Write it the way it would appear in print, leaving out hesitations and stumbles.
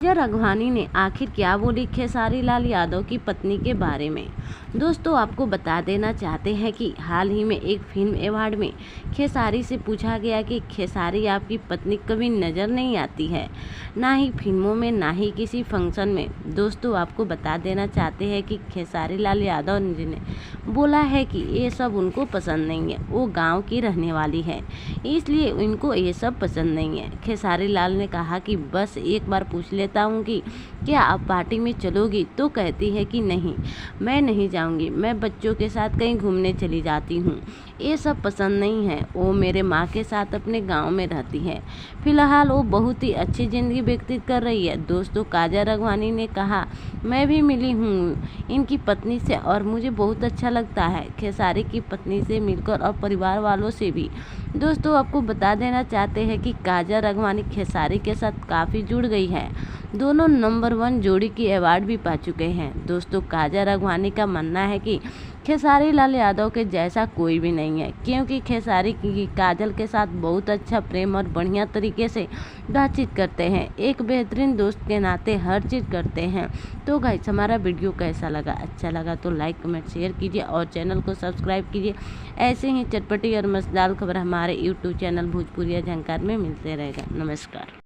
काजल राघवानी ने आखिर क्या बोली खेसारी लाल यादव की पत्नी के बारे में। दोस्तों, आपको बता देना चाहते हैं कि हाल ही में एक फिल्म अवार्ड में खेसारी से पूछा गया कि खेसारी आपकी पत्नी कभी नज़र नहीं आती है, ना ही फिल्मों में ना ही किसी फंक्शन में। दोस्तों, आपको बता देना चाहते हैं कि खेसारी लाल यादव जी ने बोला है कि ये सब उनको पसंद नहीं है। वो गाँव की रहने वाली है, इसलिए इनको ये सब पसंद नहीं है। खेसारी लाल ने कहा कि बस एक बार पूछ लेता हूँ कि क्या आप पार्टी में चलोगी, तो कहती है कि नहीं, मैं नहीं जाऊँगी, मैं बच्चों के साथ कहीं घूमने चली जाती हूँ, ये सब पसंद नहीं है। वो मेरे माँ के साथ अपने गांव में रहती है। फिलहाल वो बहुत ही अच्छी ज़िंदगी व्यतीत कर रही है। दोस्तों, काजल राघवानी ने कहा, मैं भी मिली हूँ इनकी पत्नी से और मुझे बहुत अच्छा लगता है खेसारी की पत्नी से मिलकर और परिवार वालों से भी। दोस्तों, आपको बता देना चाहते हैं कि काजल राघवानी खेसारी के साथ काफ़ी जुड़ गई है। दोनों नंबर 1 जोड़ी की अवार्ड भी पा चुके हैं। दोस्तों, काजल राघवानी का मानना है कि खेसारी लाल यादव के जैसा कोई भी नहीं है, क्योंकि खेसारी की काजल के साथ बहुत अच्छा प्रेम और बढ़िया तरीके से बातचीत करते हैं। एक बेहतरीन दोस्त के नाते हर चीज़ करते हैं। तो गाइस, हमारा वीडियो कैसा लगा? अच्छा लगा तो लाइक कमेंट शेयर कीजिए और चैनल को सब्सक्राइब कीजिए। ऐसे ही चटपटी और मजेदार खबर हमारे यूट्यूब चैनल भोजपुरिया झंकार में मिलते रहेगा। नमस्कार।